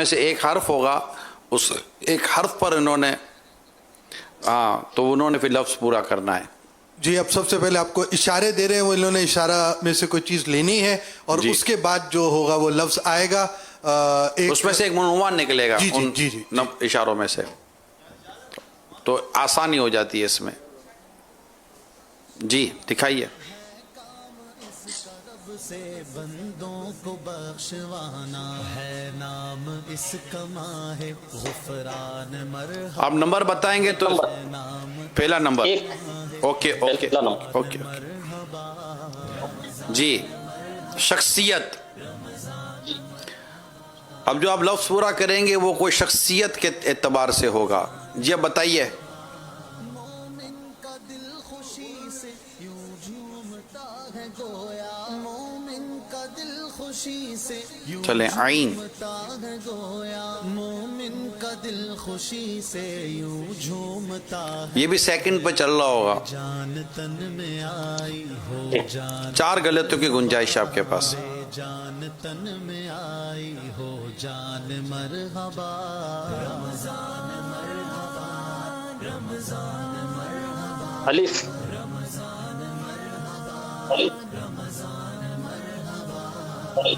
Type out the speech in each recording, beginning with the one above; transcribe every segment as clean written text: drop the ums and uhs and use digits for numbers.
میں سے ایک حرف ہوگا، اس ایک حرف پر انہوں نے تو انہوں نے پھر لفظ پورا کرنا ہے. جی اب سب سے پہلے آپ کو اشارے دے رہے ہیں، وہ انہوں نے اشارہ میں سے کوئی چیز لینی ہے اور جی. اس کے بعد جو ہوگا وہ لفظ آئے گا. اس میں سے ایک عنوان نکلے گا جی ان جی جی جی اشاروں میں سے، تو آسانی ہو جاتی ہے اس میں. جی دکھائیے. سے بندوں کو بخشوانا ہے، نام اس کا ماہ غفران مرحبا. آپ نمبر بتائیں گے تو پہلا نمبر. اوکے اوکے پہلا نمبر. اوکے. جی شخصیت. اب جو آپ لفظ پورا کریں گے وہ کوئی شخصیت کے اعتبار سے ہوگا. جی اب بتائیے. مومن کا دل خوشی سے یوں جھومتا ہے گویا، مومن کا دل خوشی سے یوں چلیں عین. جھومتا ہے گویا، مومن کا دل خوشی سے یوں جھومتا ہے. یہ بھی سیکنڈ پہ چل رہا ہوگا. جان تن میں آئی ہو جان، 4 غلطیوں کی گنجائش ہے آپ کے پاس. جان تن میں آئی ہو جان مرحبا. رمضان مرحبا، رمضان مرحبا، الف.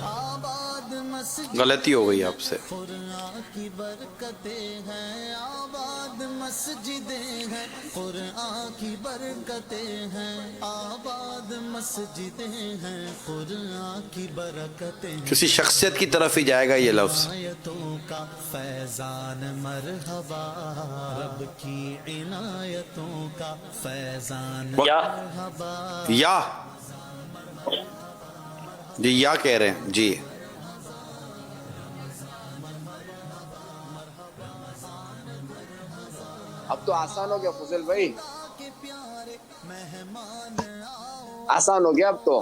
آباد مسجد غلطی ہو گئی آپ سے. قرآن کی برکتیں ہیں، آباد مسجدیں ہیں، قرآن کی برکتیں ہیں، آباد مسجدیں ہیں، قرآن کی برکتیں ہیں. کسی شخصیت کی طرف ہی جائے گا یہ لفظ. عنایتوں کا فیضان مرحبا، رب کی عنایتوں کا فیضان یا مرحبا. یا جی یا کہہ رہے ہیں. جی اب تو آسان ہو گیا فضل بھائی، کے پیارے مہمان آؤ، آسان ہو گیا اب تو.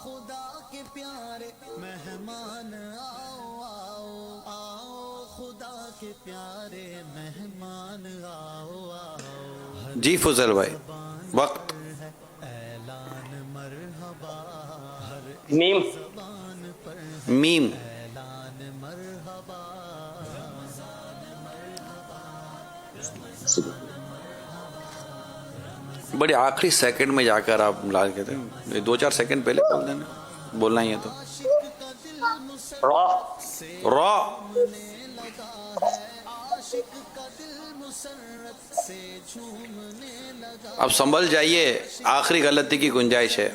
خدا کے پیارے مہمان آؤ، آؤ آؤ، خدا کے پیارے مہمان آؤ آؤ. جی فضل بھائی وقت. اعلان مرحبا، ہر میم. زبان پر میم. اعلان مرحبا. بڑے آخری سیکنڈ میں جا کر آپ لا کے تھے. 2-4 سیکنڈ پہلے بول دینا بولنا ہی ہے تو. عاشق کا دل مسرت را. سے را. جھومنے لگا ہے، عاشق کا دل مسرت سے جھومنے لگا. اب سنبھل جائیے، آخری غلطی کی گنجائش ہے.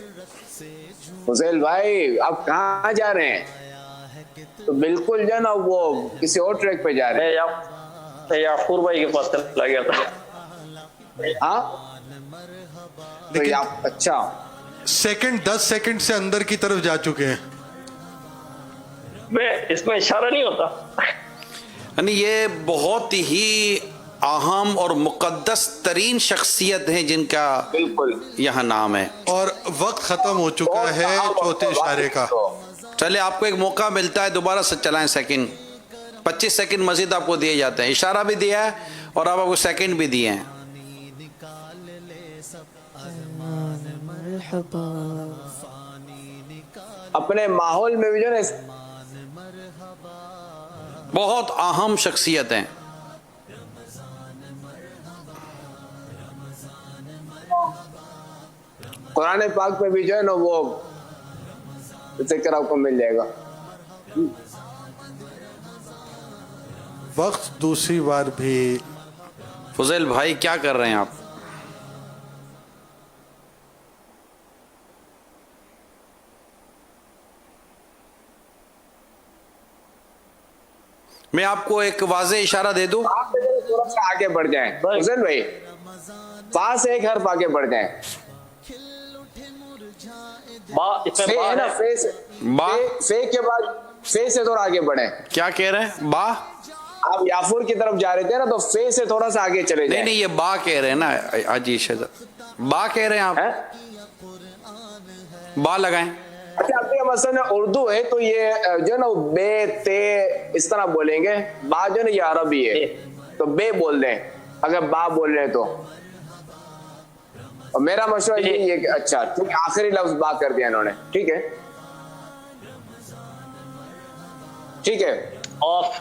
فضل بھائی آپ کہاں جا رہے ہیں؟ تو بالکل جو ہے نا وہ کسی اور ٹریک پہ جا رہے میں یعقوب بھائی کے پاس چلا گیا تھا. ہیں. ہاں تو لیکن اچھا سیکنڈ 10 سیکنڈ سے اندر کی طرف جا چکے ہیں. میں اس میں اشارہ نہیں ہوتا. یعنی یہ بہت ہی اہم اور مقدس ترین شخصیت ہیں جن کا بالکل یہاں نام ہے. اور وقت ختم ہو چکا ہے چوتھے اشارے کا. چلے آپ کو ایک موقع ملتا ہے دوبارہ سے چلائیں. سیکنڈ 25 سیکنڈ مزید آپ کو دیے جاتے ہیں. اشارہ بھی دیا ہے اور آپ کو سیکنڈ بھی دیے ہیں. نکال لے سب ارمان مرحبا، فانی نکال اپنے ماحول میں بھی جو ہے نا مرحبا. بہت اہم شخصیت ہیں. قرآن پاک میں بھی جو ہے نا وہ ذکر آپ کو مل جائے گا. وقت دوسری بار بھی. فضیل بھائی کیا کر رہے ہیں آپ؟ میں آپ کو ایک واضح اشارہ دے دوں. آپ تھوڑا سا آگے بڑھ جائیں حسین بھائی، پاس ایک حرف آگے بڑھ جائیں. با اس میں فے با ہے نا، ہے. فے سے با فے کے بعد فے سے تھوڑا آگے بڑھیں. کیا کہہ رہے ہیں؟ با. آپ یافور کی طرف جا رہے تھے نا تو فے سے تھوڑا سا آگے چلے نہیں جائیں. نہیں یہ با کہہ رہے ہیں نا. اجی شہزاد با کہہ رہے ہیں آپ. ہیں؟ با لگائیں. اچھا آپ کے مثلا اردو ہے تو یہ جو ہے نا بے تے اس طرح بولیں گے. با جو ہے نا یہ عربی ہے تو بے بول دیں اگر با بول رہے ہیں تو. اور میرا مشورہ یہی ہے کہ اچھا کیونکہ آخری لفظ با کر دیا انہوں نے. ٹھیک ہے ٹھیک ہے. آف.